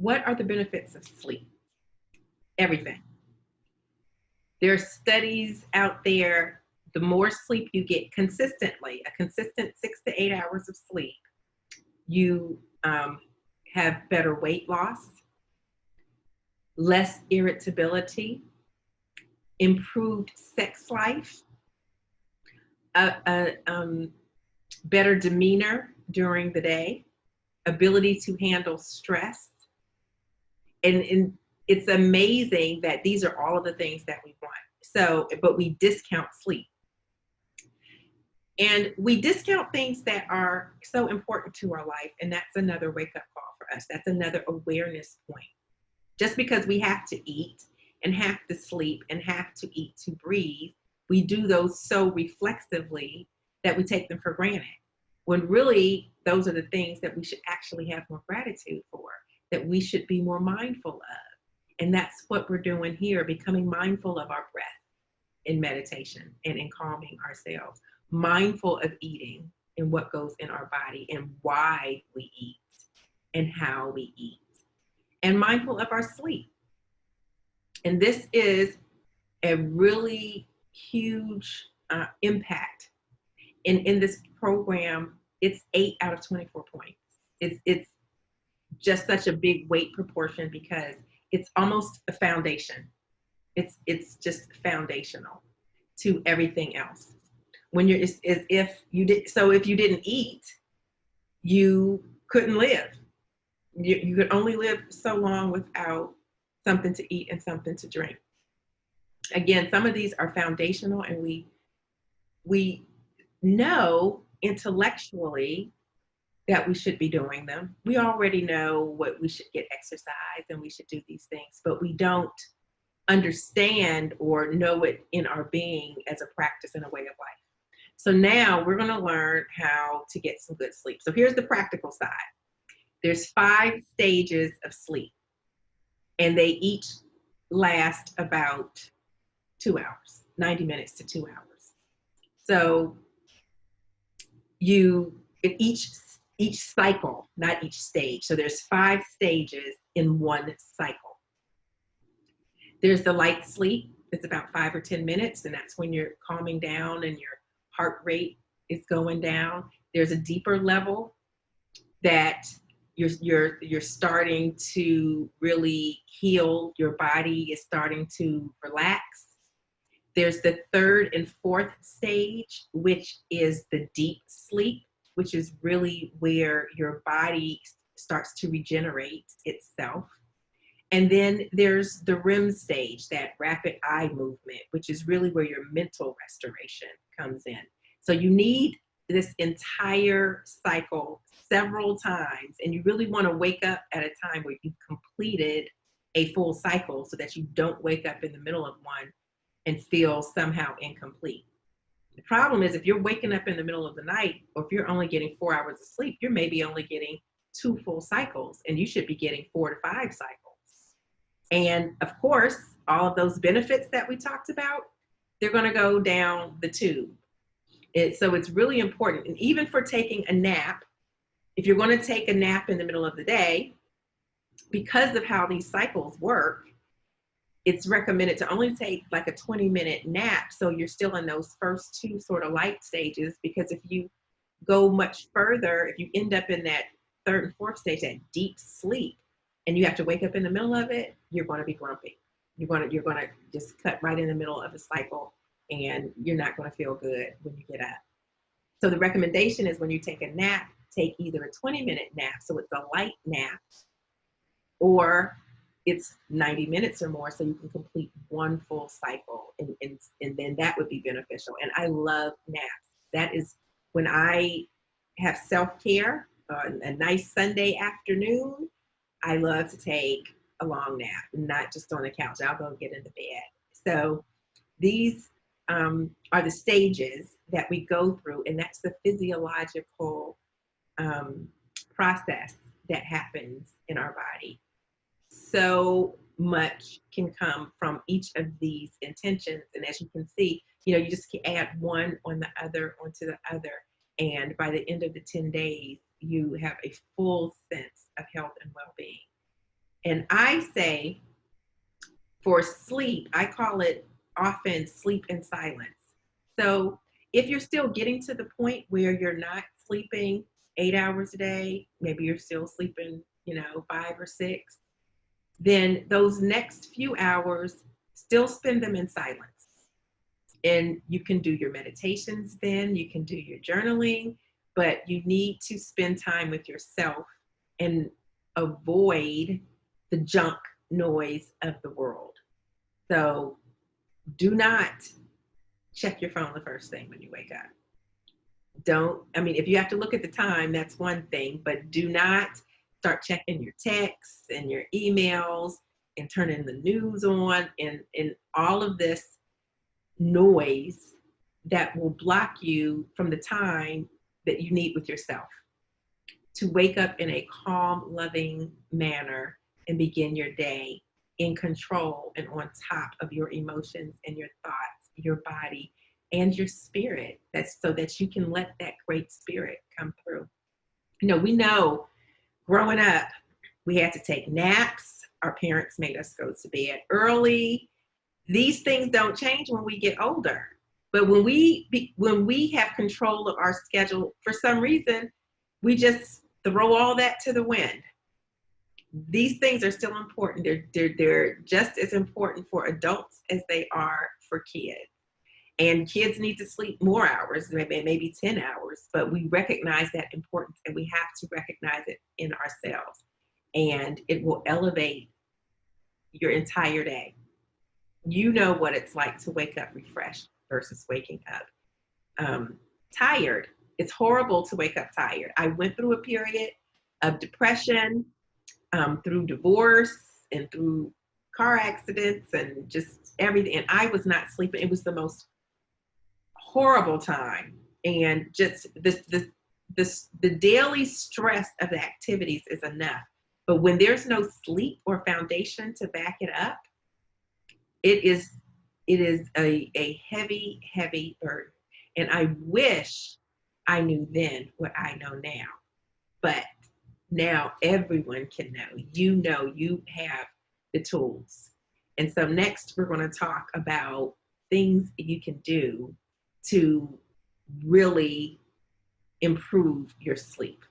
what are the benefits of sleep? Everything. There are studies out there. The more sleep you get consistently, a consistent 6 to 8 hours of sleep, you have better weight loss, less irritability, improved sex life, a better demeanor during the day, ability to handle stress. And it's amazing that these are all of the things that we want. So, but we discount sleep. And we discount things that are so important to our life. And that's another wake up call for us. That's another awareness point. Just because we have to eat and have to sleep and have to eat to breathe, we do those so reflexively that we take them for granted. When really, those are the things that we should actually have more gratitude for, that we should be more mindful of. And that's what we're doing here, becoming mindful of our breath in meditation and in calming ourselves, mindful of eating and what goes in our body and why we eat and how we eat, and mindful of our sleep. And this is a really huge impact. In this program, it's 8 out of 24 points. It's just such a big weight proportion because it's almost a foundation. It's just foundational to everything else. When you're, it's as if you did, so if you didn't eat, you couldn't live. You could only live so long without something to eat and something to drink. Again, some of these are foundational, and we know intellectually that we should be doing them. We already know what we should get exercise and we should do these things, but we don't understand or know it in our being as a practice and a way of life. So now we're going to learn how to get some good sleep. So here's the practical side. There's 5 stages of sleep, and they each last about 2 hours, 90 minutes to 2 hours. So each cycle, not each stage. So there's 5 stages in one cycle. There's the light sleep. It's about 5 or 10 minutes, and that's when you're calming down and your heart rate is going down. There's a deeper level that you're starting to really heal. Your body is starting to relax. There's the 3rd and 4th stage, which is the deep sleep, which is really where your body starts to regenerate itself. And then there's the REM stage, that rapid eye movement, which is really where your mental restoration comes in. So you need this entire cycle several times, and you really want to wake up at a time where you've completed a full cycle so that you don't wake up in the middle of one and feel somehow incomplete. The problem is if you're waking up in the middle of the night, or if you're only getting 4 hours of sleep, you're maybe only getting 2 full cycles, and you should be getting 4 to 5 cycles. And of course, all of those benefits that we talked about, they're going to go down the tube. So it's really important. And even for taking a nap, if you're going to take a nap in the middle of the day, because of how these cycles work, it's recommended to only take like a 20-minute nap. So you're still in those first 2 sort of light stages, because if you go much further, if you end up in that 3rd and 4th stage, that deep sleep, and you have to wake up in the middle of it, you're going to be grumpy. You're going to just cut right in the middle of a cycle, and you're not going to feel good when you get up. So the recommendation is when you take a nap, take either a 20-minute nap, so it's a light nap, or it's 90 minutes or more, so you can complete 1 full cycle, and then that would be beneficial. And I love naps. That is when I have self-care, a nice Sunday afternoon, I love to take a long nap, not just on the couch. I'll go get into bed. So these are the stages that we go through, and that's the physiological process that happens in our body. So much can come from each of these intentions, and as you can see, you just can add one on the other onto the other, and by the end of the 10 days, you have a full sense of health and well-being. And I say for sleep, I call it often sleep in silence. So if you're still getting to the point where you're not sleeping 8 hours a day, maybe you're still sleeping, 5 or 6, then those next few hours, still spend them in silence. And you can do your meditations then, you can do your journaling, but you need to spend time with yourself and avoid the junk noise of the world. So do not check your phone the first thing when you wake up. I mean, if you have to look at the time, that's one thing, but do not start checking your texts and your emails and turning the news on and all of this noise that will block you from the time that you need with yourself to wake up in a calm, loving manner and begin your day in control and on top of your emotions and your thoughts, your body, and your spirit. That's so that you can let that great spirit come through. We know growing up, we had to take naps. Our parents made us go to bed early. These things don't change when we get older. But when we have control of our schedule, for some reason, we just throw all that to the wind. These things are still important. They're just as important for adults as they are for kids. And kids need to sleep more hours, maybe 10 hours, but we recognize that importance and we have to recognize it in ourselves. And it will elevate your entire day. You know what it's like to wake up refreshed versus waking up tired. It's horrible to wake up tired. I went through a period of depression, through divorce and through car accidents and just everything. And I was not sleeping. It was the most horrible time. And just the daily stress of the activities is enough. But when there's no sleep or foundation to back it up, it is a heavy, heavy burden. And I wish I knew then what I know now. But now everyone can know. You have the tools. And so next we're going to talk about things you can do to really improve your sleep.